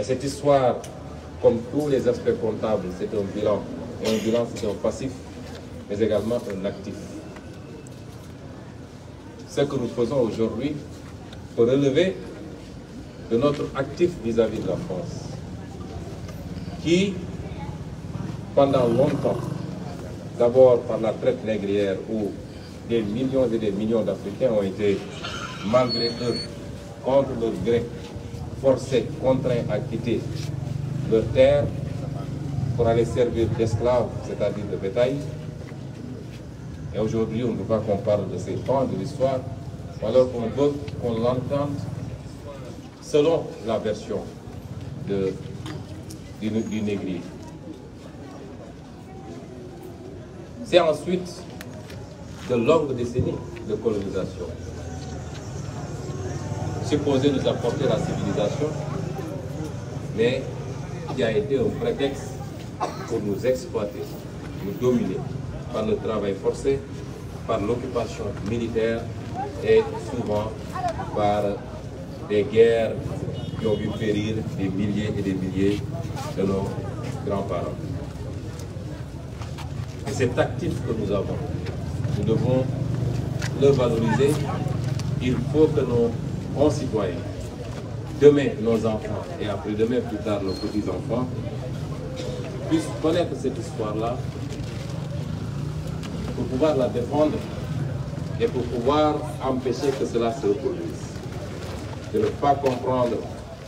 cette histoire, comme tous les aspects comptables, c'est un bilan. Et un bilan, c'est un passif, mais également un actif. Ce que nous faisons aujourd'hui peut relever de notre actif vis-à-vis de la France, qui, pendant longtemps, d'abord par la traite négrière, où des millions et des millions d'Africains ont été, malgré eux, contre leur gré, forcés, contraints à quitter leur terre pour aller servir d'esclaves, c'est-à-dire de bétail. Et aujourd'hui, on ne veut pas qu'on parle de ces pans de l'histoire, alors qu'on veut qu'on l'entende selon la version du négrier. C'est ensuite de longues décennies de colonisation, supposé nous apporter la civilisation, mais qui a été un prétexte pour nous exploiter, nous dominer par le travail forcé, par l'occupation militaire et souvent par des guerres qui ont vu périr des milliers et des milliers de nos grands-parents. Et cet actif que nous avons, nous devons le valoriser. Il faut que nos concitoyens, demain nos enfants et après-demain plus tard nos petits-enfants, puissent connaître cette histoire-là pour pouvoir la défendre et pour pouvoir empêcher que cela se reproduise. De ne pas comprendre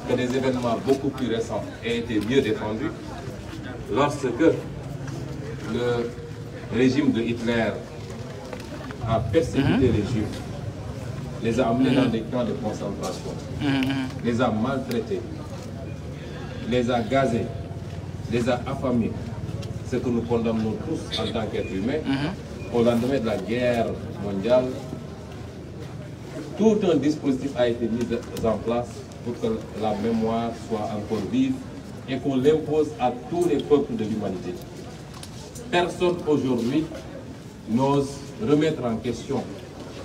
que des événements beaucoup plus récents aient été mieux défendus lorsque le régime de Hitler a persécuté les Juifs, les a amenés dans des camps de concentration, les a maltraités, les a gazés, les a affamés, ce que nous condamnons tous en tant qu'êtres humains. Au lendemain de la guerre mondiale, tout un dispositif a été mis en place pour que la mémoire soit encore vive et qu'on l'impose à tous les peuples de l'humanité. Personne aujourd'hui n'ose remettre en question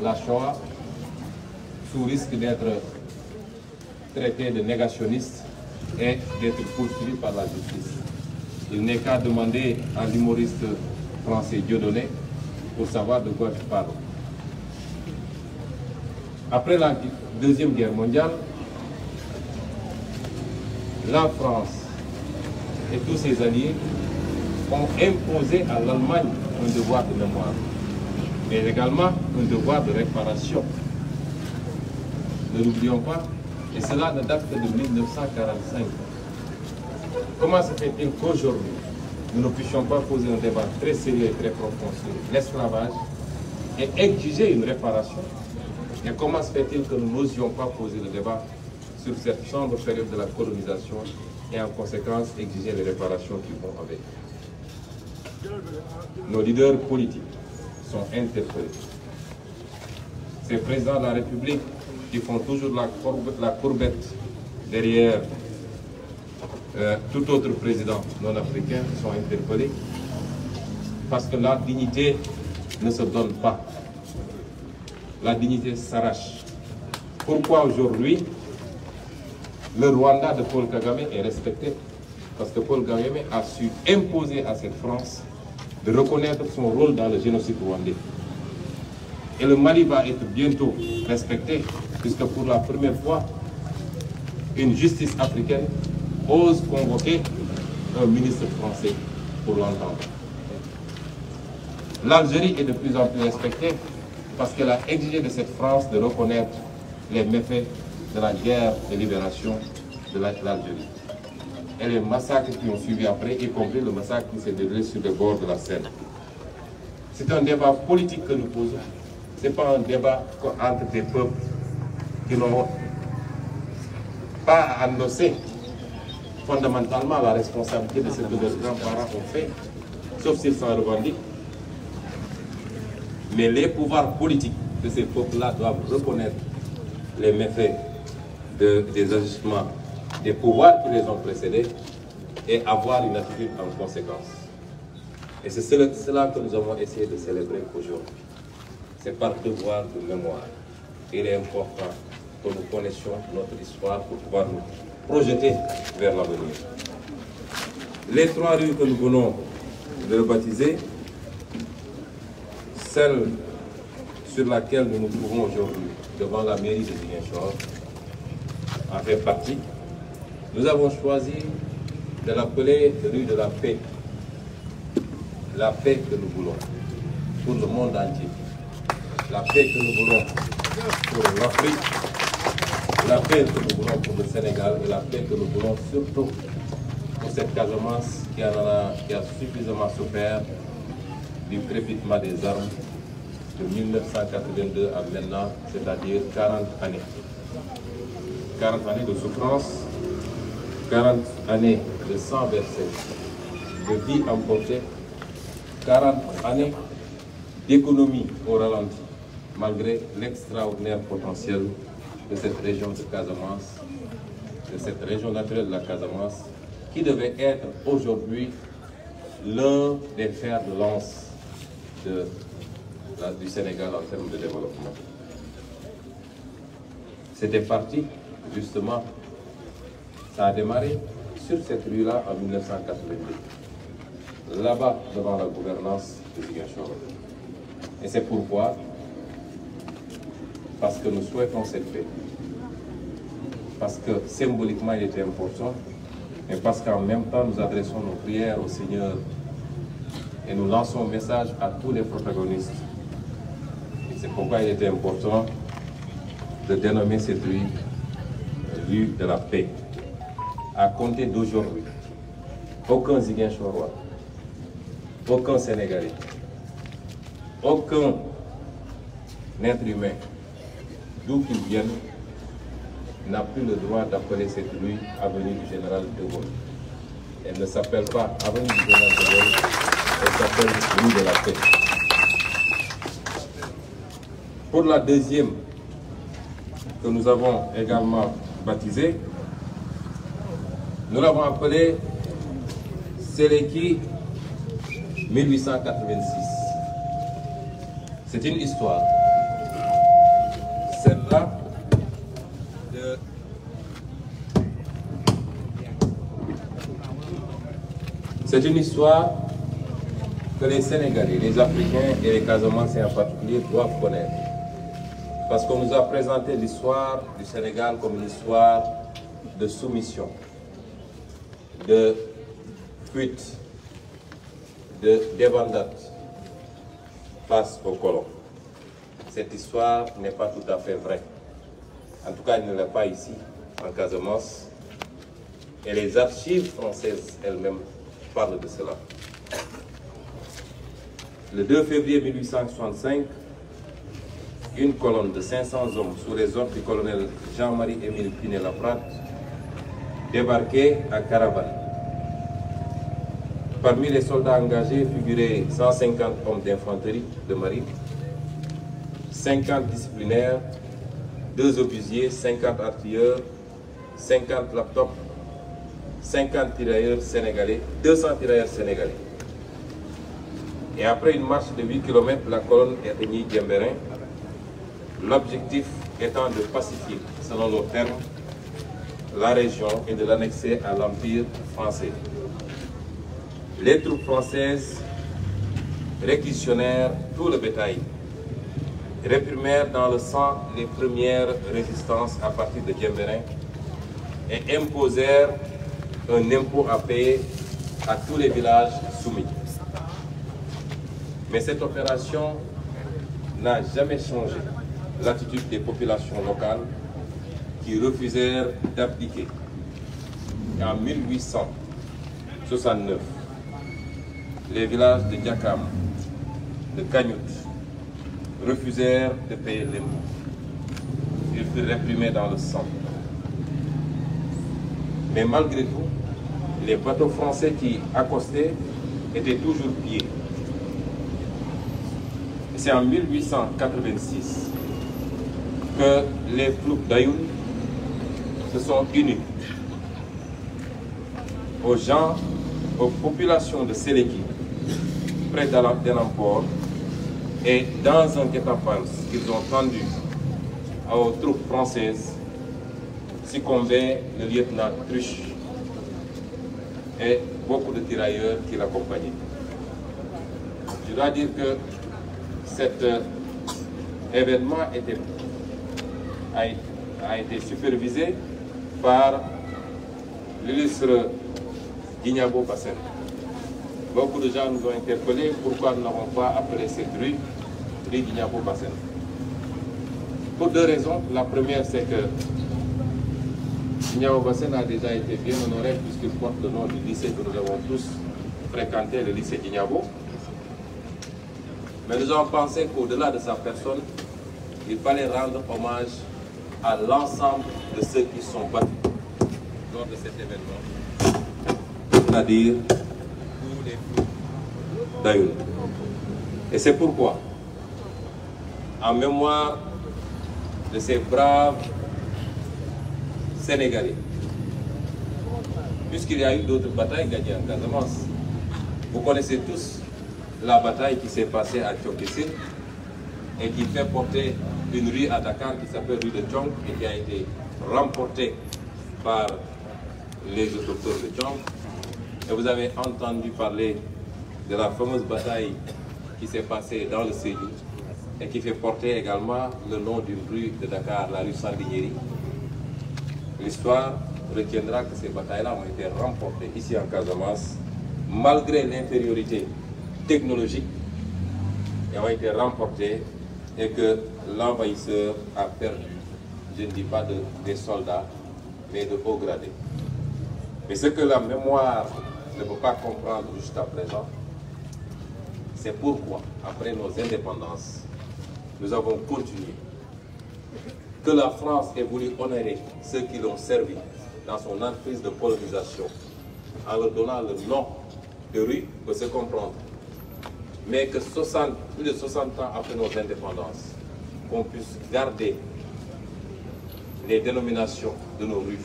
la Shoah sous risque d'être traité de négationniste et d'être poursuivi par la justice. Il n'est qu'à demander à l'humoriste français Dieudonné pour savoir de quoi tu parles. Après la Deuxième Guerre mondiale, la France et tous ses alliés ont imposé à l'Allemagne un devoir de mémoire, mais également un devoir de réparation. Ne l'oublions pas, et cela ne date que de 1945. Comment se fait-il qu'aujourd'hui, nous ne puissions pas poser un débat très sérieux et très profond sur l'esclavage et exiger une réparation? Et comment se fait-il que nous n'osions pas poser le débat sur cette sombre période de la colonisation et en conséquence exiger les réparations qui vont avec? Nos leaders politiques sont interpellés. Ces présidents de la République qui font toujours la courbette derrière tout autre président non africain sont interpellés parce que la dignité ne se donne pas. La dignité s'arrache. Pourquoi aujourd'hui le Rwanda de Paul Kagame est respecté? Parce que Paul Kagame a su imposer à cette France de reconnaître son rôle dans le génocide rwandais. Et le Mali va être bientôt respecté, puisque pour la première fois, une justice africaine ose convoquer un ministre français pour l'entendre. L'Algérie est de plus en plus respectée parce qu'elle a exigé de cette France de reconnaître les méfaits de la guerre de libération de l'Algérie. Et les massacres qui ont suivi après, y compris le massacre qui s'est déroulé sur les bords de la Seine. C'est un débat politique que nous posons. Ce n'est pas un débat entre des peuples qui n'ont pas à endosser fondamentalement la responsabilité de ce que leurs grands-parents ont fait, sauf s'ils s'en revendiquent. Mais les pouvoirs politiques de ces peuples-là doivent reconnaître les méfaits des ajustements des pouvoirs qui les ont précédés et avoir une attitude en conséquence. Et c'est cela que nous avons essayé de célébrer aujourd'hui. C'est par devoir de mémoire. Il est important que nous connaissions notre histoire pour pouvoir nous projeté vers l'avenir. Les 3 rues que nous venons de rebaptiser, celle sur laquelle nous nous trouvons aujourd'hui, devant la mairie de Ziguinchor, en fait partie. Nous avons choisi de l'appeler rue de la paix. La paix que nous voulons pour le monde entier. La paix que nous voulons pour l'Afrique. La paix que nous voulons pour le Sénégal et la paix que nous voulons surtout pour cette Casamance qui a suffisamment souffert du crépitement des armes de 1982 à maintenant, c'est-à-dire 40 années. 40 années de souffrance, 40 années de sang versé, de vie emportée, 40 années d'économie au ralenti, malgré l'extraordinaire potentiel de cette région de Casamance, de cette région naturelle de la Casamance, qui devait être aujourd'hui l'un des fers de lance du Sénégal en termes de développement. C'était parti, justement, ça a démarré sur cette rue-là en 1982, là-bas devant la gouvernance de Ziguinchor. Et c'est pourquoi, parce que nous souhaitons cette paix, parce que symboliquement il était important, mais parce qu'en même temps nous adressons nos prières au Seigneur et nous lançons un message à tous les protagonistes. Et c'est pourquoi il était important de dénommer cette rue de la paix. À compter d'aujourd'hui, aucun Ziguinchorois, aucun Sénégalais, aucun être humain, d'où qu'il vienne, n'a plus le droit d'appeler cette rue avenue du Général de Gaulle. Elle ne s'appelle pas avenue du Général de Gaulle, elle s'appelle rue de la paix. Pour la deuxième, que nous avons également baptisée, nous l'avons appelée Seleki 1886. C'est une histoire. Celle-là, c'est une histoire que les Sénégalais, les Africains et les Casamançais en particulier doivent connaître. Parce qu'on nous a présenté l'histoire du Sénégal comme une histoire de soumission, de fuite, de débandade face aux colons. Cette histoire n'est pas tout à fait vraie. En tout cas, elle ne l'est pas ici, en Casamance. Et les archives françaises elles-mêmes parlent de cela. Le 2 février 1865, une colonne de 500 hommes sous les ordres du colonel Jean-Marie-Émile Pinet-Laprade débarquait à Caravane. Parmi les soldats engagés figuraient 150 hommes d'infanterie de marine, 50 disciplinaires, 2 obusiers, 50 artilleurs, 50 laptops, 50 tirailleurs sénégalais, 200 tirailleurs sénégalais. Et après une marche de 8 km, la colonne atteignit Diembéring, l'objectif étant de pacifier, selon nos termes, la région et de l'annexer à l'Empire français. Les troupes françaises réquisitionnèrent tout le bétail, réprimèrent dans le sang les premières résistances à partir de Diembéring et imposèrent un impôt à payer à tous les villages soumis. Mais cette opération n'a jamais changé l'attitude des populations locales qui refusèrent d'abdiquer. En 1869, les villages de Diakam, de Kagnout, refusèrent de payer l'impôt. Ils furent réprimés dans le sang. Mais malgré tout, les bateaux français qui accostaient étaient toujours pillés. C'est en 1886 que les troupes d'Ayoun se sont unies aux gens, aux populations de Seleki, près d'Alamport, et dans un guet-apens qu'ils ont tendu aux troupes françaises, succombait le lieutenant Truche et beaucoup de tirailleurs qui l'accompagnaient. Je dois dire que cet événement a été supervisé par l'illustre Djignabo Bassène. Beaucoup de gens nous ont interpellés pourquoi nous n'avons pas appelé cette rue Djignabo Bassène. Pour deux raisons. La première, c'est que Djignabo Bassène a déjà été bien honoré puisqu'il porte le nom du lycée que nous avons tous fréquenté, le lycée Djignabo. Mais nous avons pensé qu'au-delà de sa personne, il fallait rendre hommage à l'ensemble de ceux qui sont battus lors de cet événement, c'est-à-dire tous les fruits d'Ayoun. Et c'est pourquoi, en mémoire de ces braves Sénégalais, puisqu'il y a eu d'autres batailles gagnées en Casamance, vous connaissez tous la bataille qui s'est passée à Tchokessine et qui fait porter une rue à Dakar qui s'appelle rue de Tchonk et qui a été remportée par les autochtones de Tchonk. Et vous avez entendu parler de la fameuse bataille qui s'est passée dans le Sédhiou et qui fait porter également le nom d'une rue de Dakar, la rue Sandiniéry. L'histoire retiendra que ces batailles-là ont été remportées ici en Casamance malgré l'infériorité technologique et ont été remportées et que l'envahisseur a perdu, je ne dis pas des soldats, mais de hauts gradés. Mais ce que la mémoire ne peut pas comprendre jusqu'à présent, c'est pourquoi, après nos indépendances, nous avons continué. Que la France ait voulu honorer ceux qui l'ont servi dans son entreprise de colonisation en leur donnant le nom de rue peut se comprendre. Mais que plus de 60 ans après nos indépendances, qu'on puisse garder les dénominations de nos rues.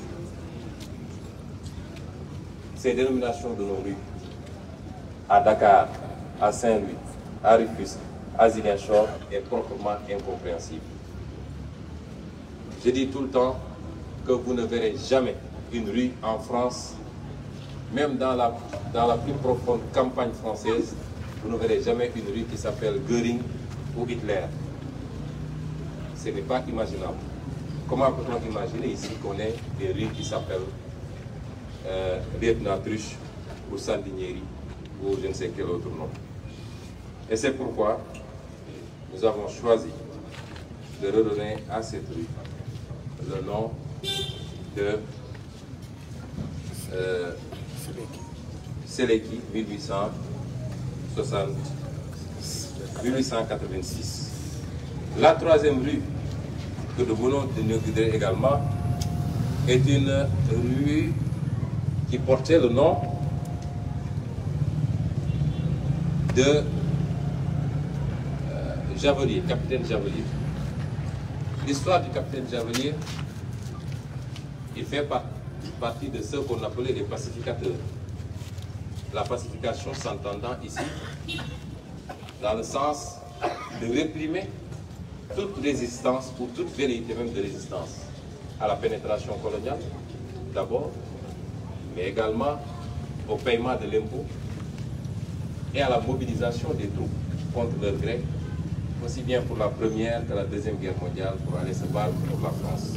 Ces dénominations de nos rues, à Dakar, à Saint-Louis, à Rufisque, à Ziguinchor, est proprement incompréhensible. Je dis tout le temps que vous ne verrez jamais une rue en France, même dans la plus profonde campagne française, vous ne verrez jamais une rue qui s'appelle Göring ou Hitler. Ce n'est pas imaginable. Comment peut-on imaginer ici qu'on ait des rues qui s'appellent lieutenant Truche ou Sandiniéry ou je ne sais quel autre nom? Et c'est pourquoi nous avons choisi de redonner à cette rue le nom de Séléki 1886. La troisième rue que nous voulons inaugurer également est une rue qui portait le nom de Javelier, capitaine Javelier. L'histoire du capitaine Javelier, il fait partie de ceux qu'on appelait les pacificateurs. La pacification s'entendant ici dans le sens de réprimer toute résistance ou toute velléité même de résistance à la pénétration coloniale d'abord, mais également au paiement de l'impôt et à la mobilisation des troupes contre leur gré, aussi bien pour la Première que la Deuxième Guerre mondiale, pour aller se battre pour la France.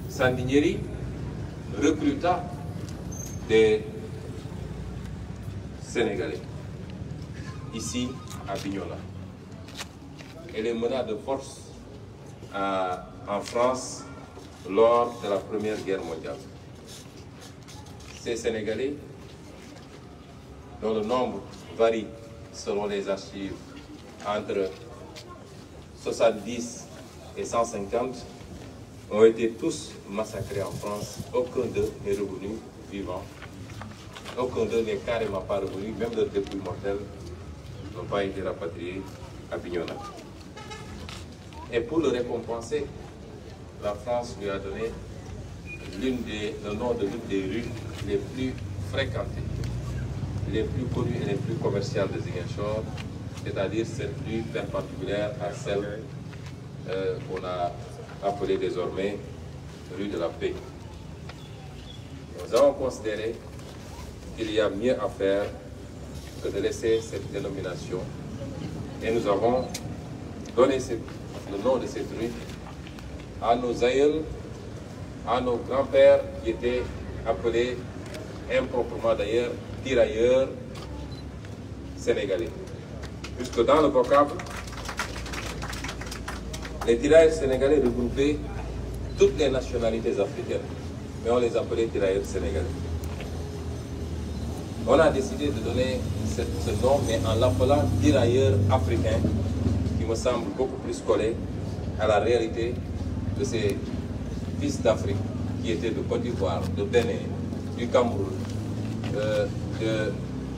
Sandiniéry recruta des Sénégalais, ici à Bignona, et les mena de force en France lors de la Première Guerre mondiale. Ces Sénégalais, dont le nombre varie selon les archives entre 70 et 150, ont été tous massacrés en France. Aucun d'eux n'est revenu vivant. Aucun d'eux n'est carrément pas revenu. Même leurs dépouilles mortelles n'ont pas été rapatriés à Bignona. Et pour le récompenser, la France lui a donné le nom de l'une des rues les plus fréquentées, les plus connues et les plus commerciales de Ziguinchor, c'est-à-dire cette rue perpendiculaire à celle qu'on a appelée désormais rue de la Paix. Nous avons considéré qu'il y a mieux à faire que de laisser cette dénomination et nous avons donné le nom de cette rue à nos aïeuls, à nos grands-pères qui étaient appelés improprement d'ailleurs tirailleurs sénégalais. Puisque dans le vocable, les tirailleurs sénégalais regroupaient toutes les nationalités africaines, mais on les appelait tirailleurs sénégalais. On a décidé de donner ce nom, mais en l'appelant tirailleurs africains, qui me semble beaucoup plus collé à la réalité de ces fils d'Afrique qui étaient de Côte d'Ivoire, de Bénin, du Cameroun,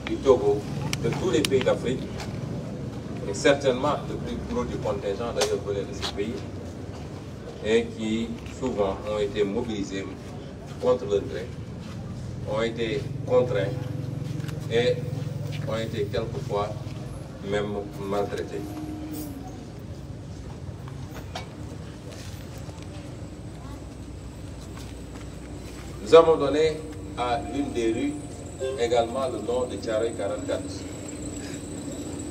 du Togo, de tous les pays d'Afrique, et certainement le plus gros du contingent d'ailleurs venait de ces pays, et qui souvent ont été mobilisés contre leur gré, ont été contraints et ont été quelquefois même maltraités. Nous avons donné à l'une des rues également le nom de Thiaroye 44.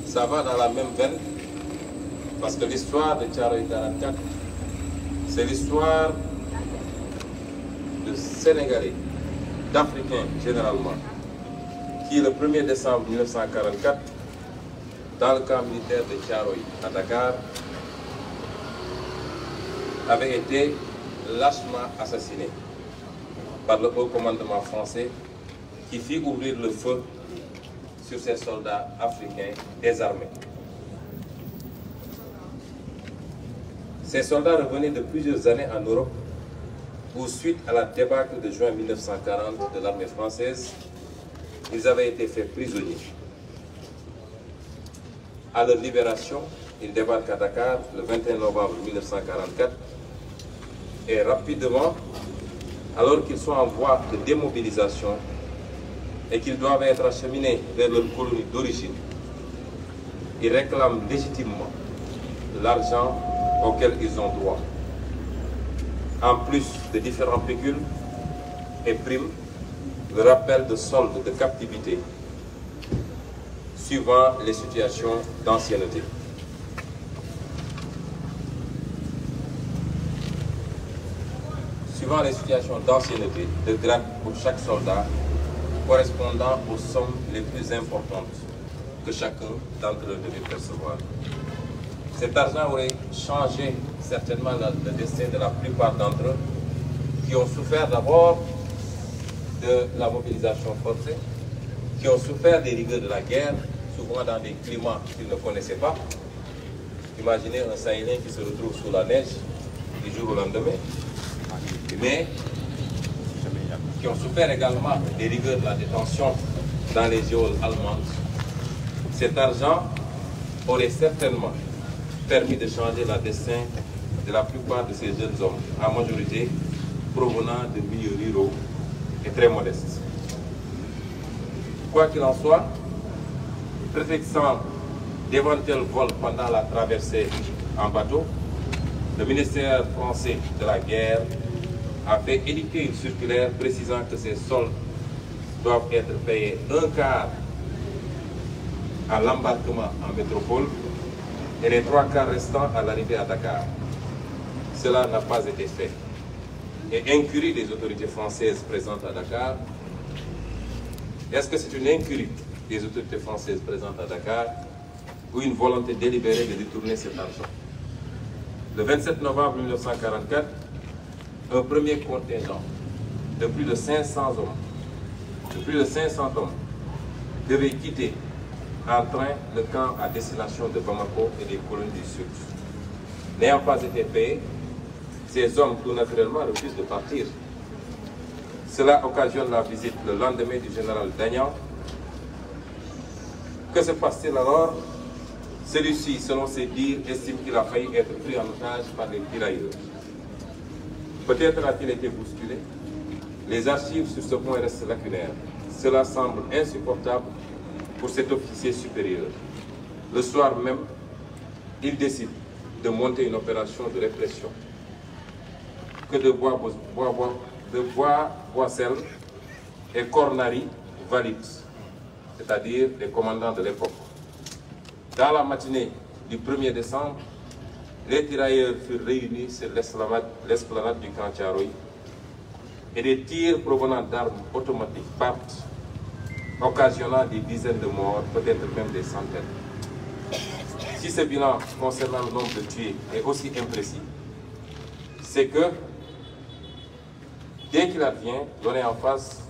Ça va dans la même veine, parce que l'histoire de Thiaroye 44, c'est l'histoire de Sénégalais, d'Africains généralement, qui le 1er décembre 1944, dans le camp militaire de Thiaroye à Dakar, avait été lâchement assassiné par le haut commandement français qui fit ouvrir le feu sur ces soldats africains désarmés. Ces soldats revenaient de plusieurs années en Europe où, suite à la débâcle de juin 1940 de l'armée française, ils avaient été faits prisonniers. À leur libération, ils débarquent à Dakar le 21 novembre 1944 et rapidement, alors qu'ils sont en voie de démobilisation et qu'ils doivent être acheminés vers leur colonie d'origine, ils réclament légitimement l'argent auquel ils ont droit, en plus de différents pécules et primes, le rappel de soldes de captivité suivant les situations d'ancienneté. Suivant les situations d'ancienneté, de grade pour chaque soldat, correspondant aux sommes les plus importantes que chacun d'entre eux devait percevoir. Cet argent aurait changé certainement le destin de la plupart d'entre eux, qui ont souffert d'abord de la mobilisation forcée, qui ont souffert des rigueurs de la guerre, souvent dans des climats qu'ils ne connaissaient pas. Imaginez un Sahélien qui se retrouve sous la neige du jour au lendemain, mais qui ont souffert également des rigueurs de la détention dans les geôles allemandes. Cet argent aurait certainement permis de changer le destin de la plupart de ces jeunes hommes, en majorité provenant de milieux ruraux et très modestes. Quoi qu'il en soit, prétextant d'éventuels vols pendant la traversée en bateau, le ministère français de la guerre a fait édicter une circulaire précisant que ces soldes doivent être payés un quart à l'embarquement en métropole et les 3 quarts restants à l'arrivée à Dakar. Cela n'a pas été fait. Et incurie des autorités françaises présentes à Dakar. Est-ce que c'est une incurie des autorités françaises présentes à Dakar ou une volonté délibérée de détourner cet argent? Le 27 novembre 1944, un premier contingent de plus de 500 hommes, devait quitter en train le camp à destination de Bamako et des colonies du Sud. N'ayant pas été payés, ces hommes tout naturellement refusent de partir. Cela occasionne la visite le lendemain du général Dagnan. Que se passe-t-il alors? Celui-ci, selon ses dires, estime qu'il a failli être pris en otage par les tirailleurs. Peut-être a-t-il été bousculé. Les archives sur ce point restent lacunaires. Cela semble insupportable pour cet officier supérieur. Le soir même, il décide de monter une opération de répression que de Boissel et Cornari valident, c'est-à-dire les commandants de l'époque. Dans la matinée du 1er décembre, les tirailleurs furent réunis sur l'esplanade du camp Thiaroye et des tirs provenant d'armes automatiques partent, occasionnant des dizaines de morts, peut-être même des centaines. Si ce bilan concernant le nombre de tués est aussi imprécis, c'est que dès qu'il advient, on est en face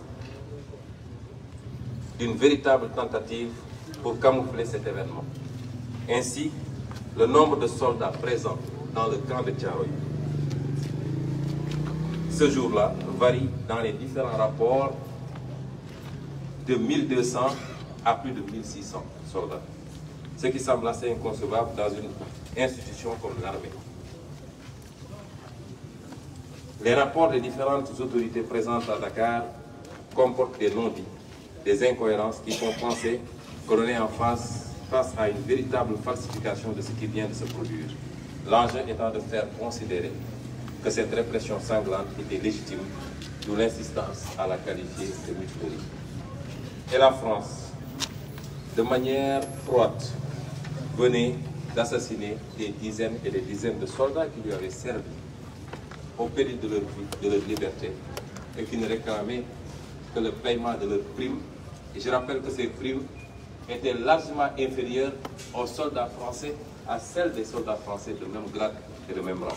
d'une véritable tentative pour camoufler cet événement. Ainsi, le nombre de soldats présents dans le camp de Thiaroye ce jour-là varie dans les différents rapports de 1200 à plus de 1600 soldats, ce qui semble assez inconcevable dans une institution comme l'armée. Les rapports des différentes autorités présentes à Dakar comportent des non-dits, des incohérences qui font penser que l'on est en face à une véritable falsification de ce qui vient de se produire. L'enjeu étant de faire considérer que cette répression sanglante était légitime, d'où l'insistance à la qualifier de mutinerie. Et la France, de manière froide, venait d'assassiner des dizaines et des dizaines de soldats qui lui avaient servi au péril de leur vie, de leur liberté, et qui ne réclamaient que le paiement de leurs primes. Et je rappelle que ces primes étaient largement inférieures aux soldats français, à celles des soldats français de même grade et de même rang.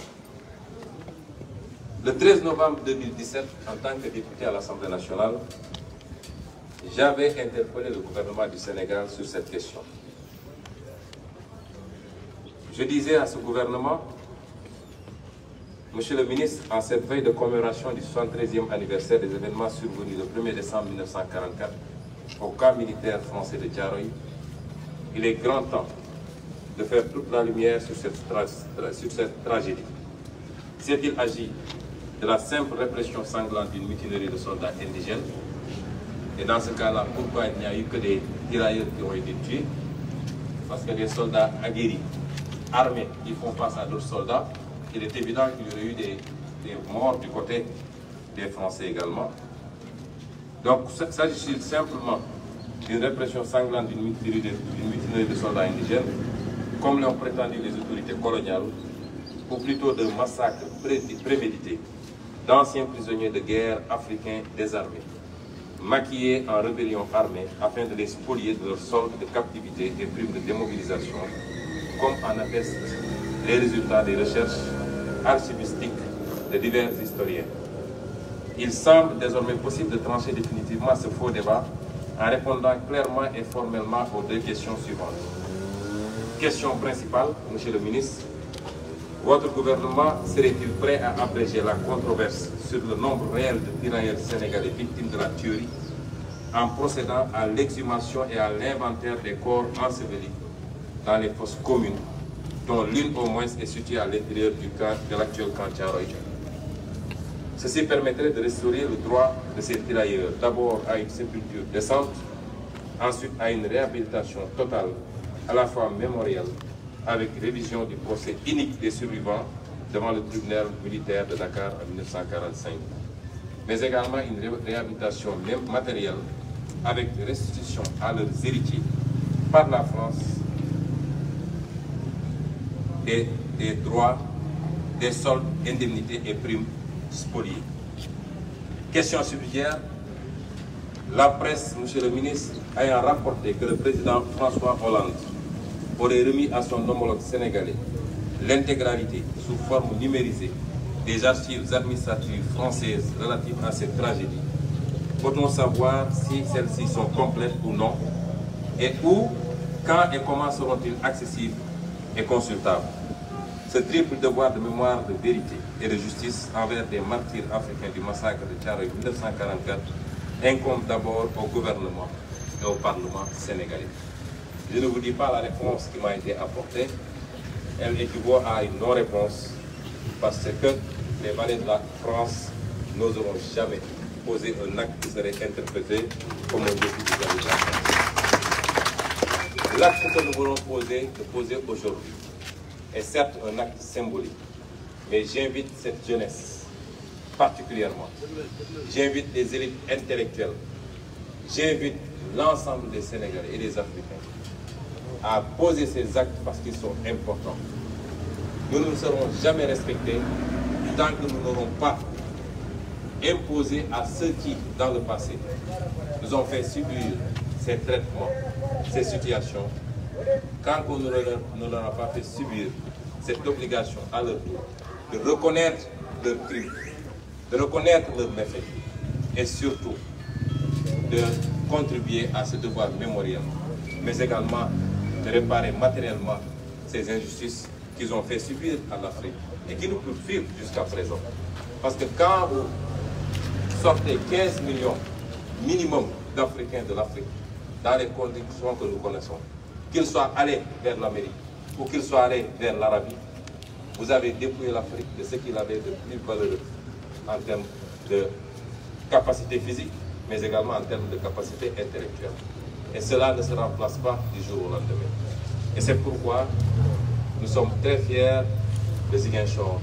Le 13 novembre 2017, en tant que député à l'Assemblée nationale, j'avais interpellé le gouvernement du Sénégal sur cette question. Je disais à ce gouvernement, Monsieur le ministre, en cette veille de commémoration du 73e anniversaire des événements survenus le 1er décembre 1944 au camp militaire français de Thiaroye, il est grand temps de faire toute la lumière sur cette tragédie. S'est-il agi de la simple répression sanglante d'une mutinerie de soldats indigènes? Et dans ce cas-là, pourquoi il n'y a eu que des tirailleurs qui ont été tués? Parce que des soldats aguerris, armés, qui font face à d'autres soldats, il est évident qu'il y aurait eu des morts du côté des Français également. Donc, s'agit-il simplement d'une répression sanglante d'une mutinerie de soldats indigènes, comme l'ont prétendu les autorités coloniales, ou plutôt de massacres prémédités d'anciens prisonniers de guerre africains désarmés, maquillés en rébellion armée afin de les spolier de leur solde de captivité et primes de démobilisation, comme en attestent les résultats des recherches archivistiques de divers historiens. Il semble désormais possible de trancher définitivement ce faux débat en répondant clairement et formellement aux deux questions suivantes. Question principale, Monsieur le ministre, votre gouvernement serait-il prêt à abréger la controverse sur le nombre réel de tirailleurs sénégalais victimes de la tuerie en procédant à l'exhumation et à l'inventaire des corps ensevelis dans les fosses communes, dont l'une au moins est située à l'intérieur de l'actuel camp Thiaroye? Ceci permettrait de restaurer le droit de ces tirailleurs, d'abord à une sépulture décente, ensuite à une réhabilitation totale, à la fois mémorielle, avec révision du procès unique des survivants devant le tribunal militaire de Dakar en 1945, mais également une réhabilitation même matérielle avec restitution à leurs héritiers par la France des droits, des soldes, indemnités et primes spoliées. Question subsidiaire, la presse, Monsieur le ministre, ayant rapporté que le président François Hollande aurait remis à son homologue sénégalais l'intégralité sous forme numérisée des archives administratives françaises relatives à cette tragédie. Peut-on savoir si celles-ci sont complètes ou non, et où, quand et comment seront-ils accessibles et consultables? Ce triple devoir de mémoire, de vérité et de justice envers des martyrs africains du massacre de Thiaroye 1944 incombe d'abord au gouvernement et au Parlement sénégalais. Je ne vous dis pas la réponse qui m'a été apportée, elle équivaut à une non-réponse parce que les valets de la France n'oseront jamais poser un acte qui serait interprété comme un défi vis-à-vis de la France. L'acte que nous voulons poser aujourd'hui, est certes un acte symbolique, mais j'invite cette jeunesse particulièrement, j'invite les élites intellectuelles, j'invite l'ensemble des Sénégalais et des Africains à poser ces actes parce qu'ils sont importants. Nous ne serons jamais respectés tant que nous n'aurons pas imposé à ceux qui, dans le passé, nous ont fait subir ces traitements, ces situations, quand on ne leur a pas fait subir cette obligation à leur tour, de reconnaître leurs crimes, de reconnaître leurs méfaits et surtout de contribuer à ce devoir mémoriel, mais également de réparer matériellement ces injustices qu'ils ont fait subir à l'Afrique et qui nous poursuivent jusqu'à présent. Parce que quand vous sortez 15 millions minimum d'Africains de l'Afrique dans les conditions que nous connaissons, qu'ils soient allés vers l'Amérique ou qu'ils soient allés vers l'Arabie, vous avez dépouillé l'Afrique de ce qu'il avait de plus valeureux en termes de capacité physique, mais également en termes de capacité intellectuelle. Et cela ne se remplace pas du jour au lendemain. Et c'est pourquoi nous sommes très fiers de Ziguinchor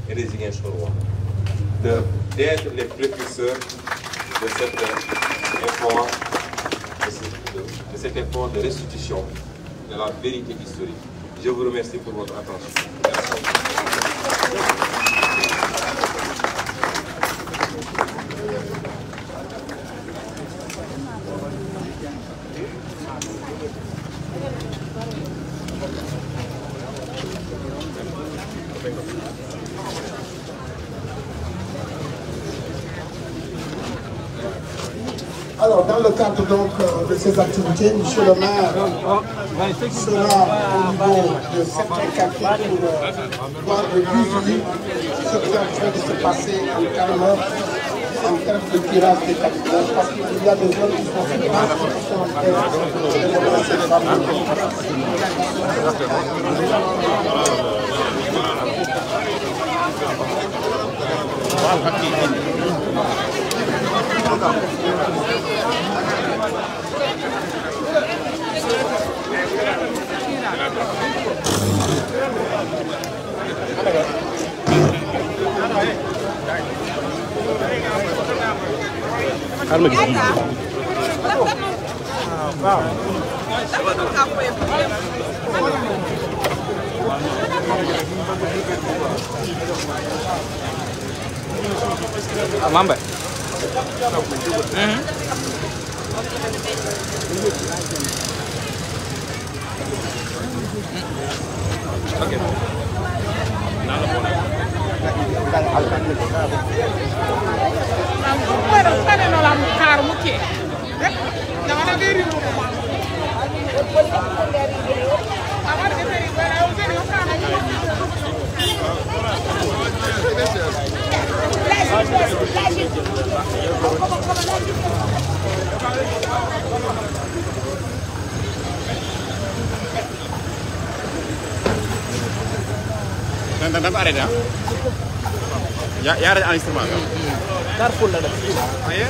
et des Ziguinchorois d'être les précurseurs de cet effort de restitution de la vérité historique. Je vous remercie pour votre attention. Alors, dans le cadre donc de ces activités, M. le maire sera au niveau de certains quartiers pour voir le visu ce qui est en train de se passer en termes de tirage des capitales, parce qu'il y a des zones qui sont séparées, qui sont en train de relancer les rapports. Mamba. Okay. Dan arrêté hein? Ya ada enregistrement kan? Carrefour la def. Aye.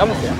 Vamos ya.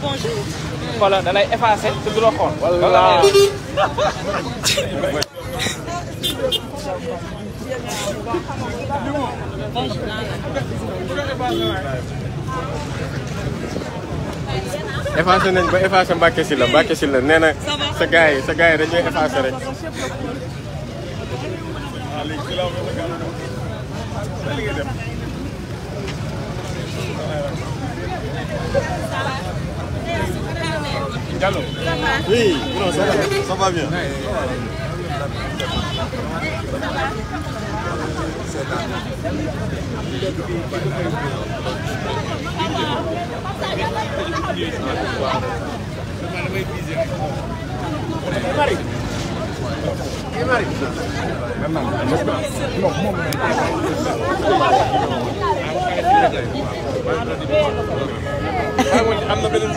Bonjour. Voilà, da lay effacer te du la xool. Voilà. effacé nañ ba effacé Mbacke Sylla nee na sa gars yi dañuy effacé rek. Diallo. Oui, non, ça va bien. am na beneen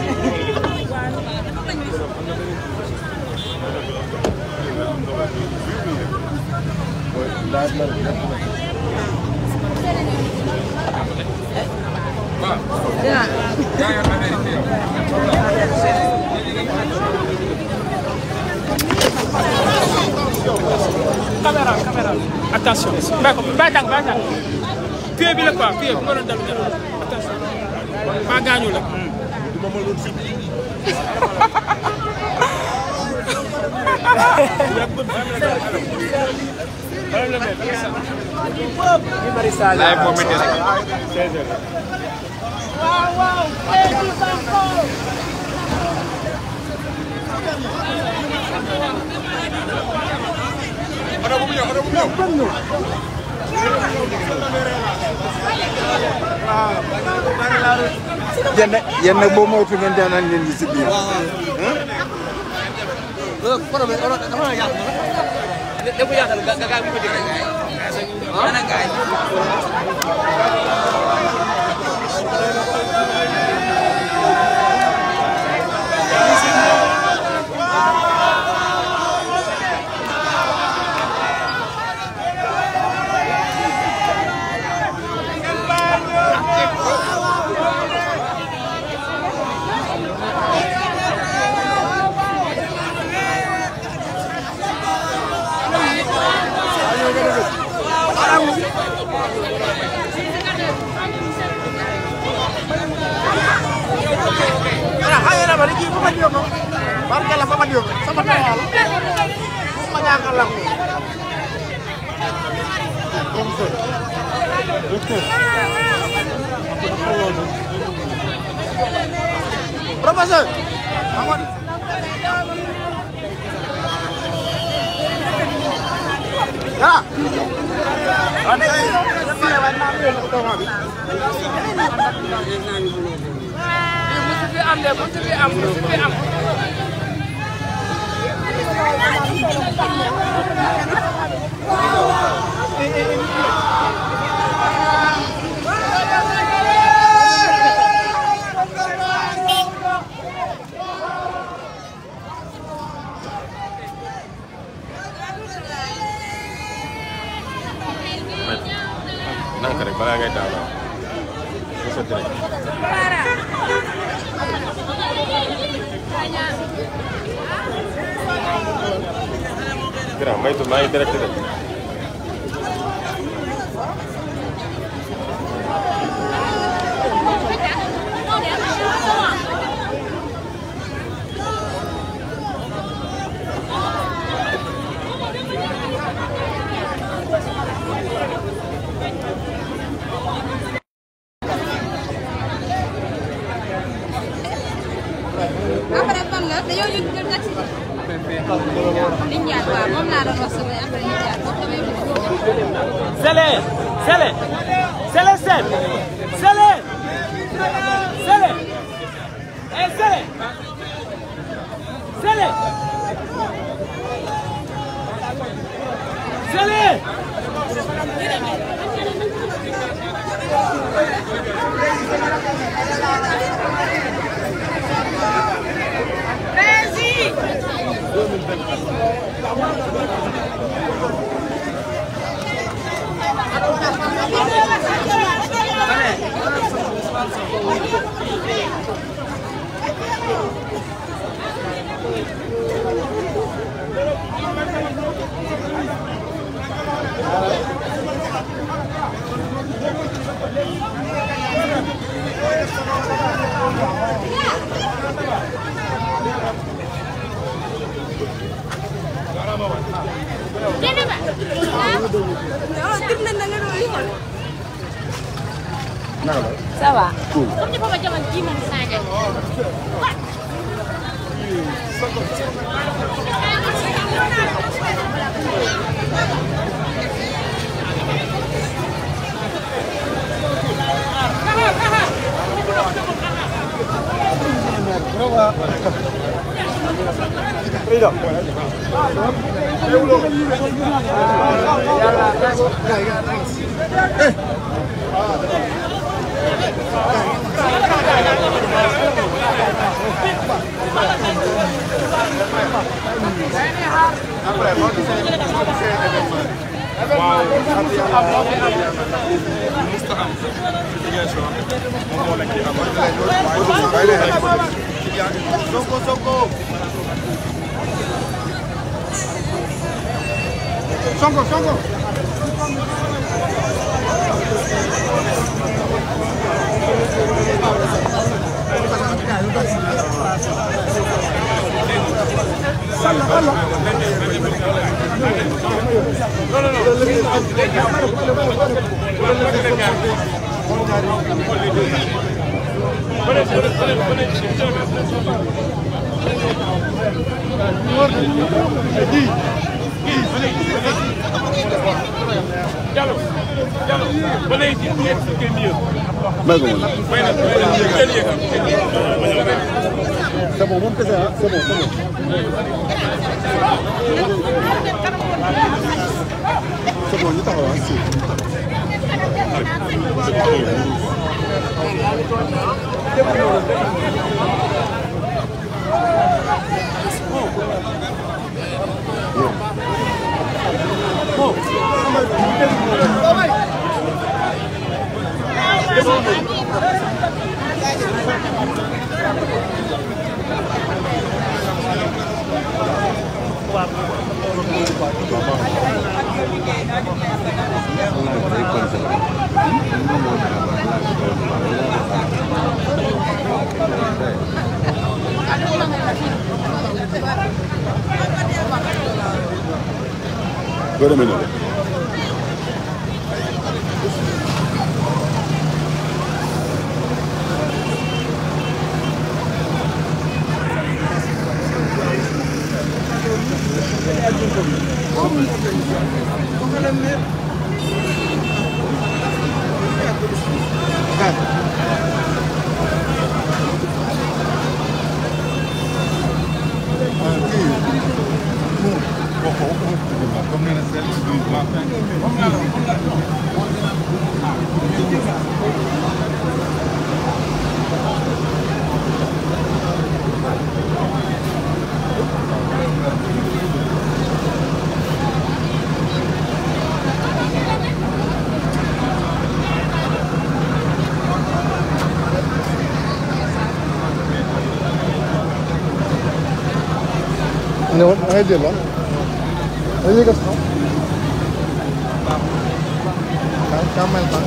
Caméra. Attention. Batang. Pied bi la quoi, pied bu ma doon dalu dara. Attention. Ba gaañu la. yéen nag boo moytu ngeen daanaan leen di si biir. bari kii Fapal Diop barke la Fapal Diop sama tawa la ma ñaakal la professeur Amadou ah nanka rek balaa ngay daal mu sotti rek grand maytul maa ngi direct rek après fan la dañoo yëg nga taxi li ñu jaar waaw moom laa doon wax sama après ñu jaar foofu damay Sele Sele Sele Sele Sele Sele eh Sele Sele Sele ça va. Comme ni Papa Diaman kii man Sadio. Sonko Sonko c'est bon, moom kese c'est bon, c'est bon. C'est bon, ñu taxaw si. Doo demee noonu. Ne var? Ne diyor lan? Ne diyor lan? Kamel kan.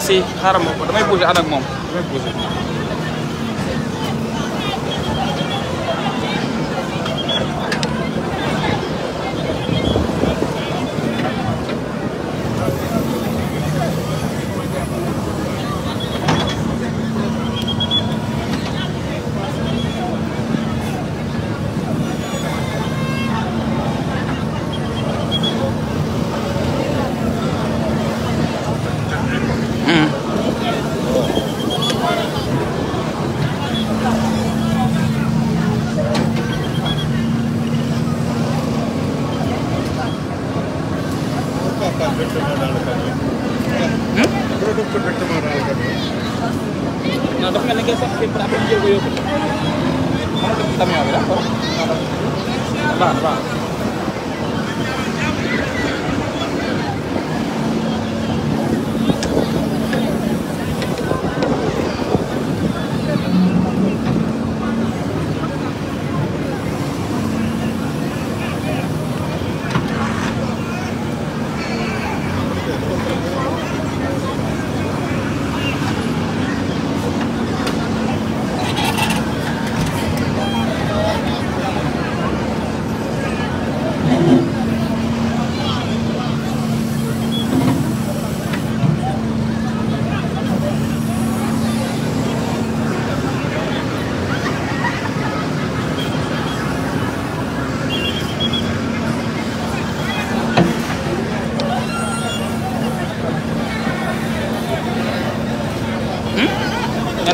Si xaaral ma ko damay bouger ànd ak moom damay bouger. Non, dafa mel ni ngeen sax fi mu après jël ko yóbbu. Mën na def ci camion bi d'accord. Baax baax.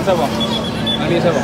C'est bon. Allez, c'est bon.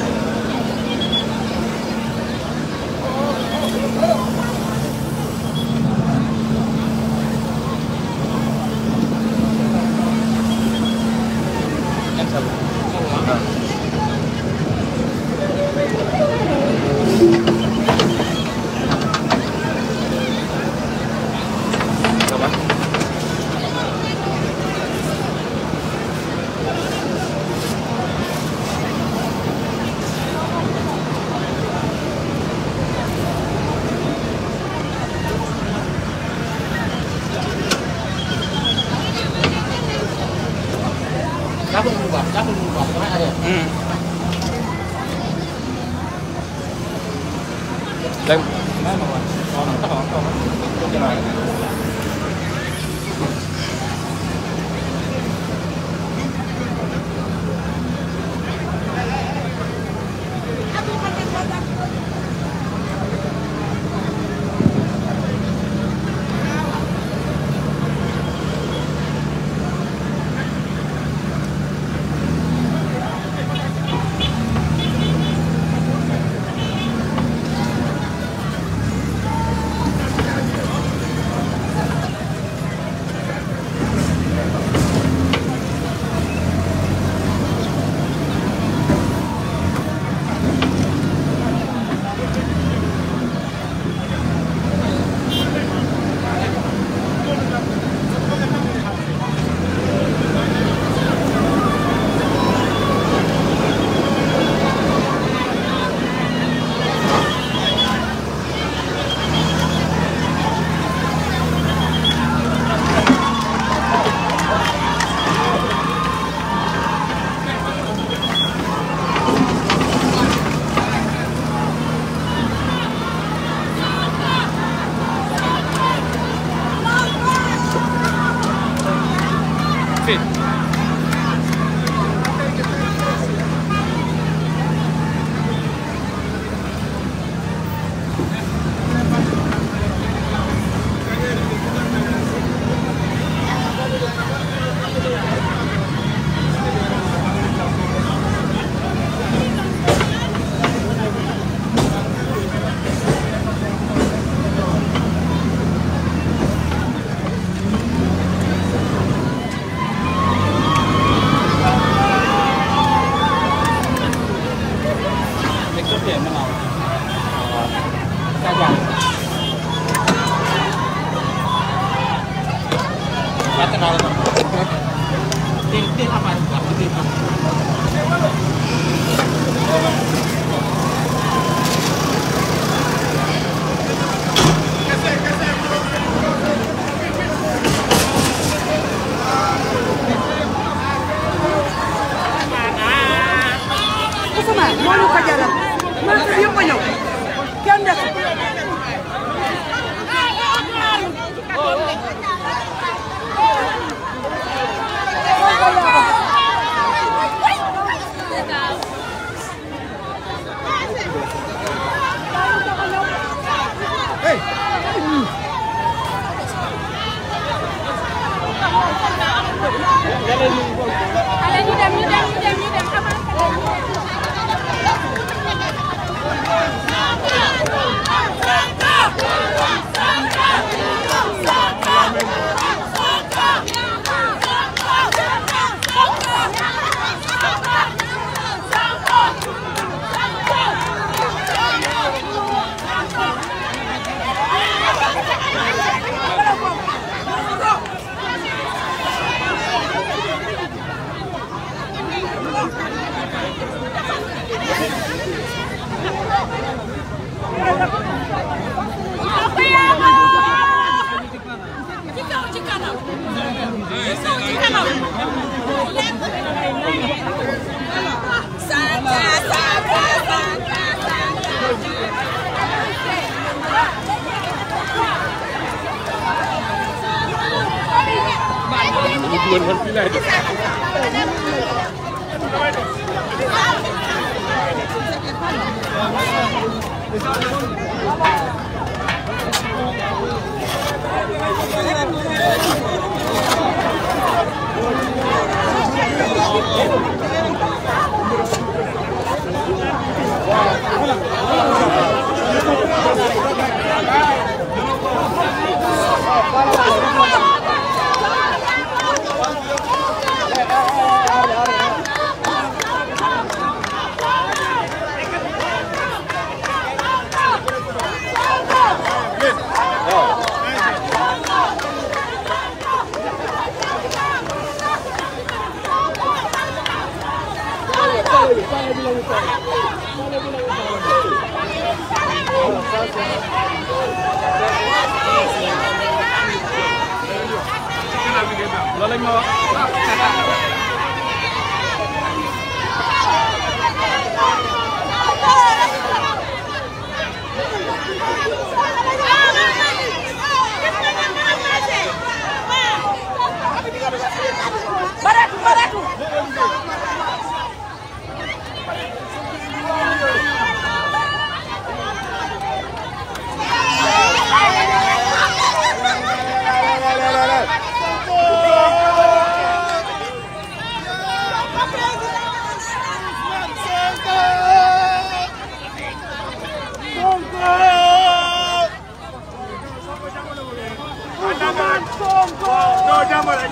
Ousmane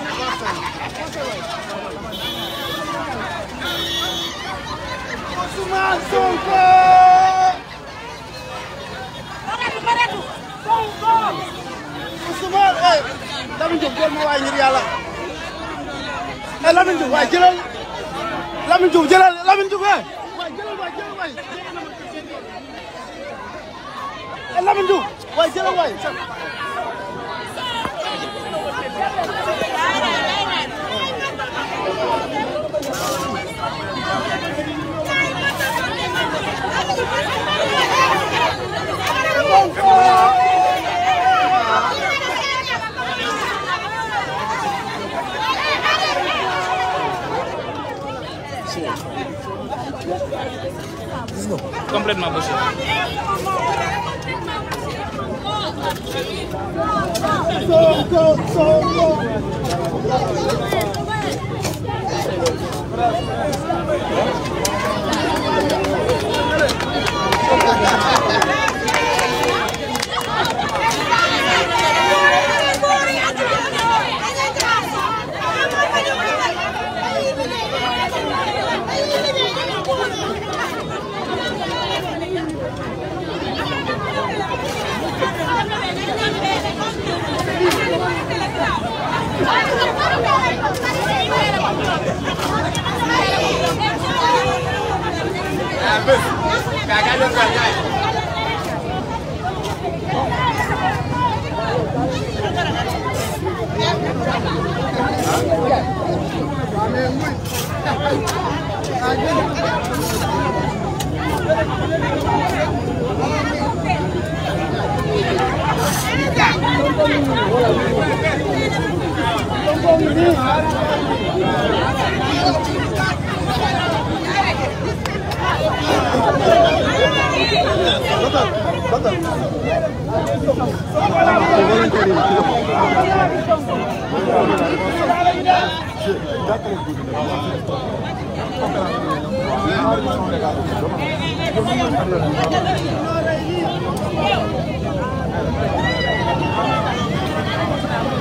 Sonko. Ousmane eh Lamine Diouf jël ma waay ngir yàlla eh Lamine Diouf waay jëlal Lamine Diouf jëlal Lamine Diouf waay jëlal waay eh Lamine Diouf waay jëlal waay Complètement possible.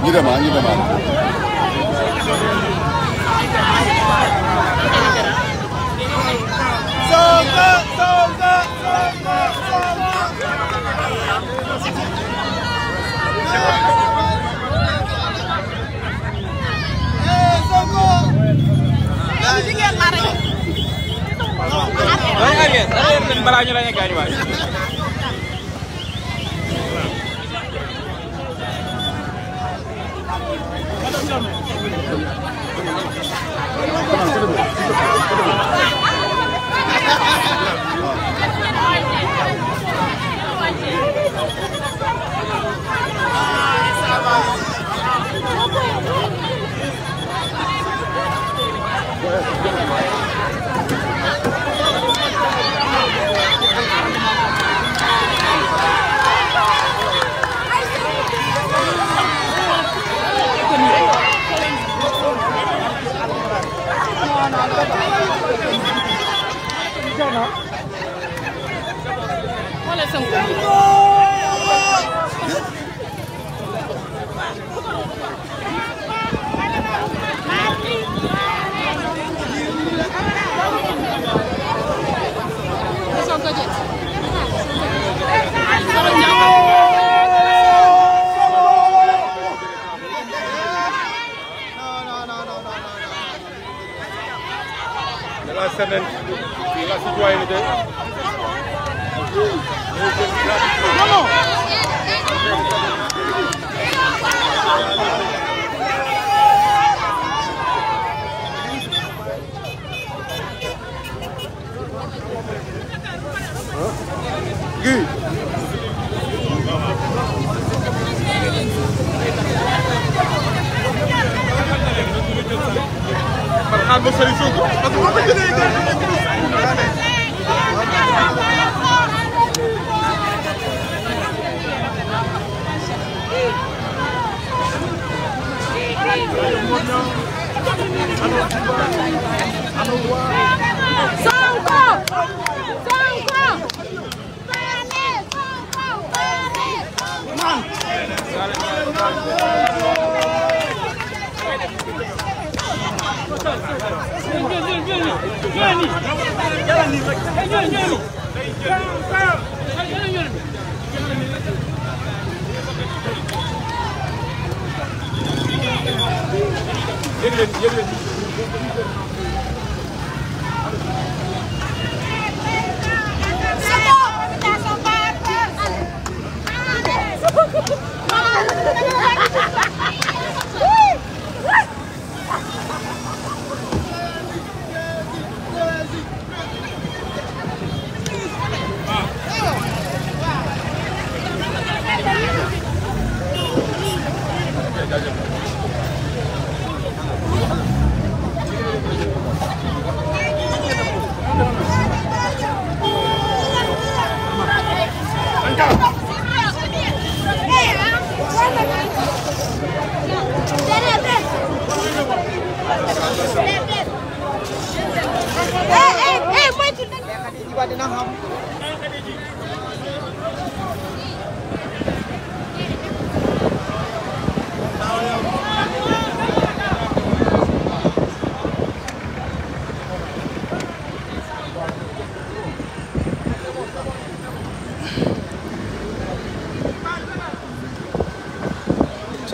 Ñu demaan balaa ñu la ñu gaañ waay la semaine, la citoyenneté.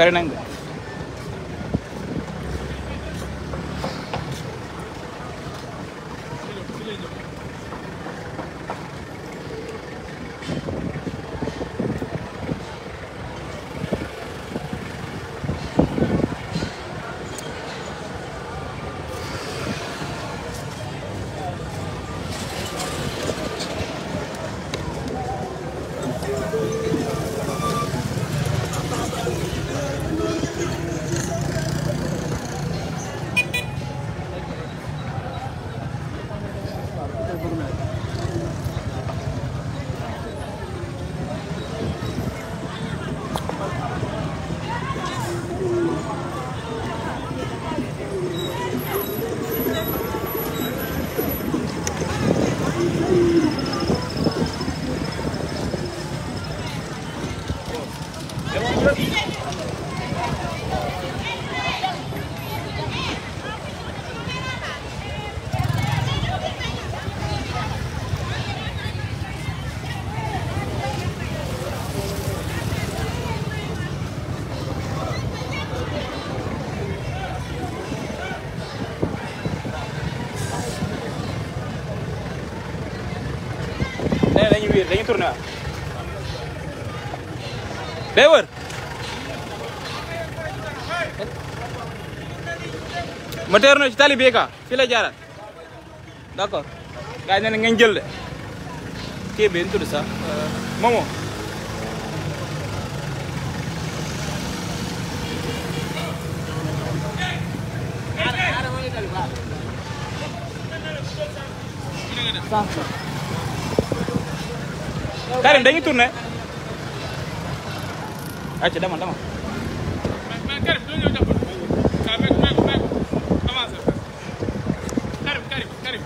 Sari nañ de dañuy tourné waat day wër moteur na ci tali bi ka fii la jaaraat d'accord gars yi ne ngeen jël de kii bi ñu tudd sax Momo Karim dañuy tourné acca demal demal Karim do ñëw jàppal ka mek avancé Karim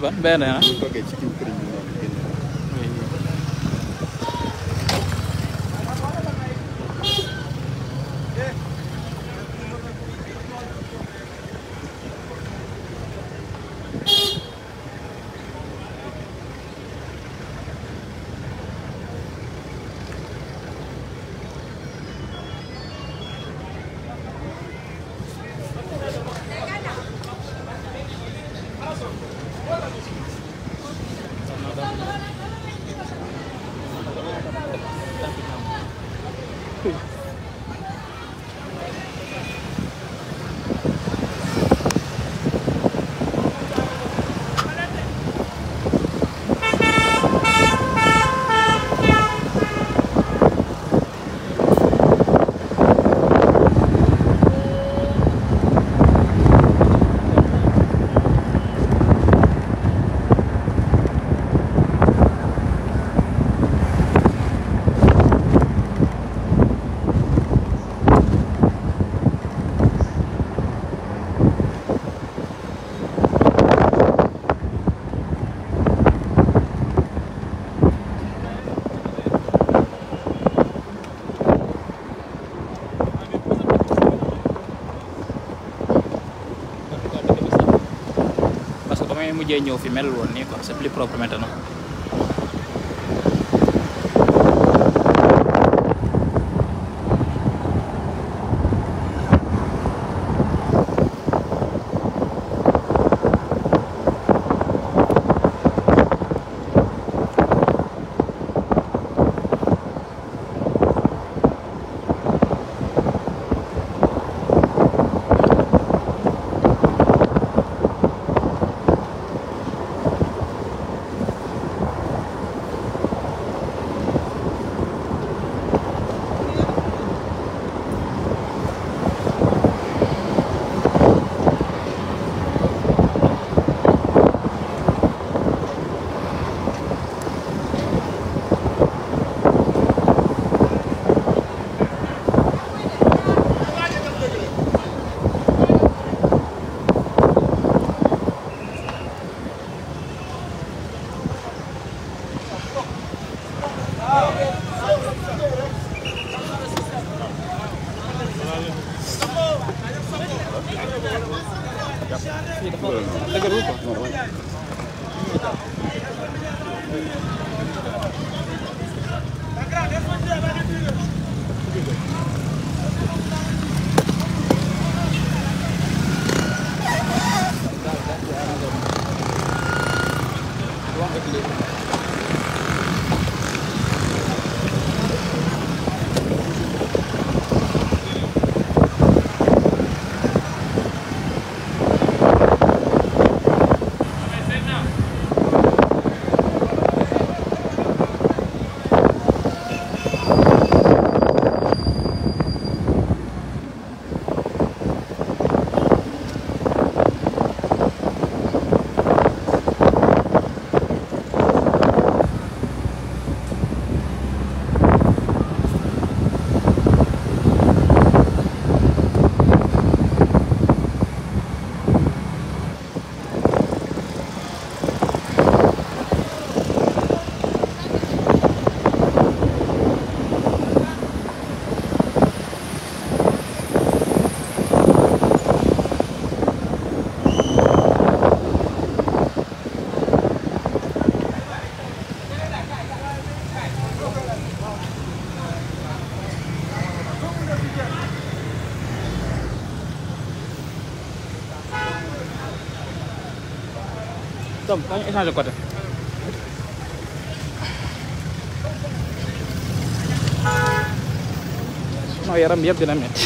ban benn ah. bu toggee ci kiw këriñ bi noonu génn. mujjee ñëw fi mel woon nii quoi c'est plus propre maintenant. Tom, kamu échanger côté. Non, yaram yëpp dina metti.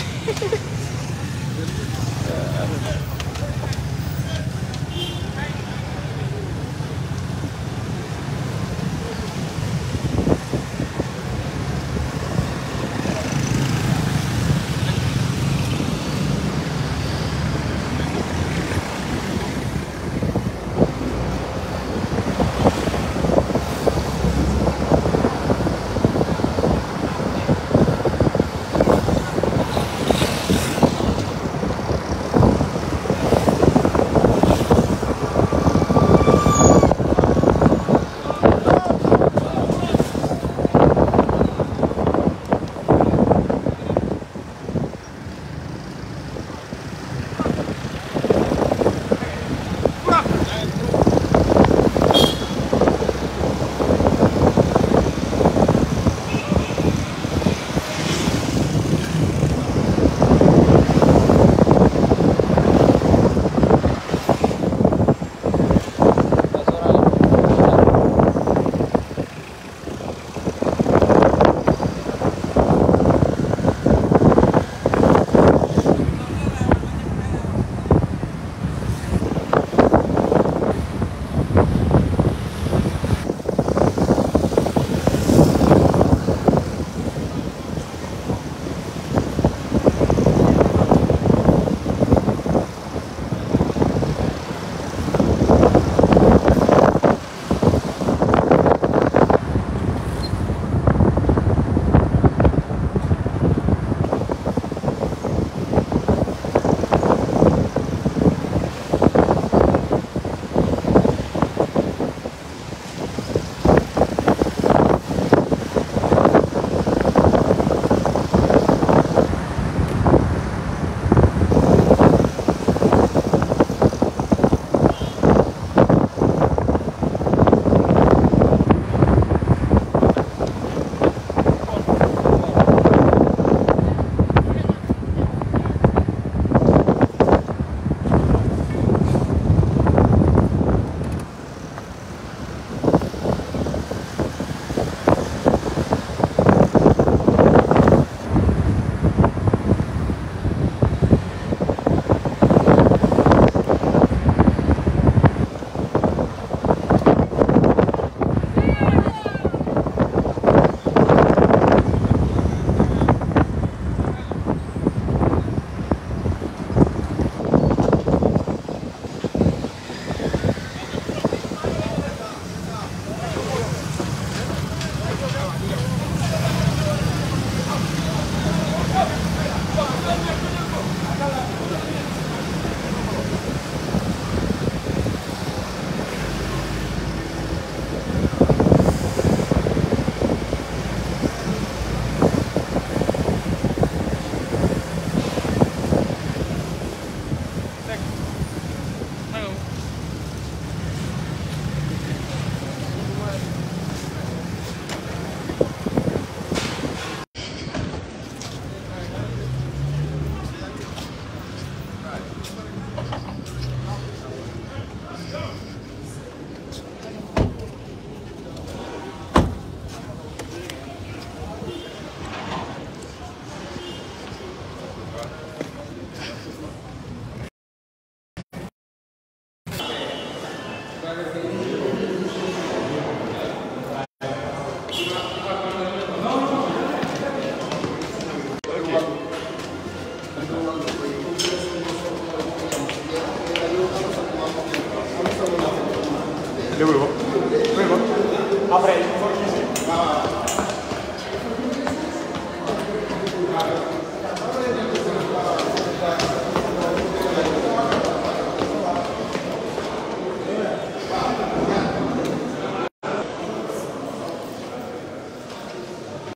déglu ma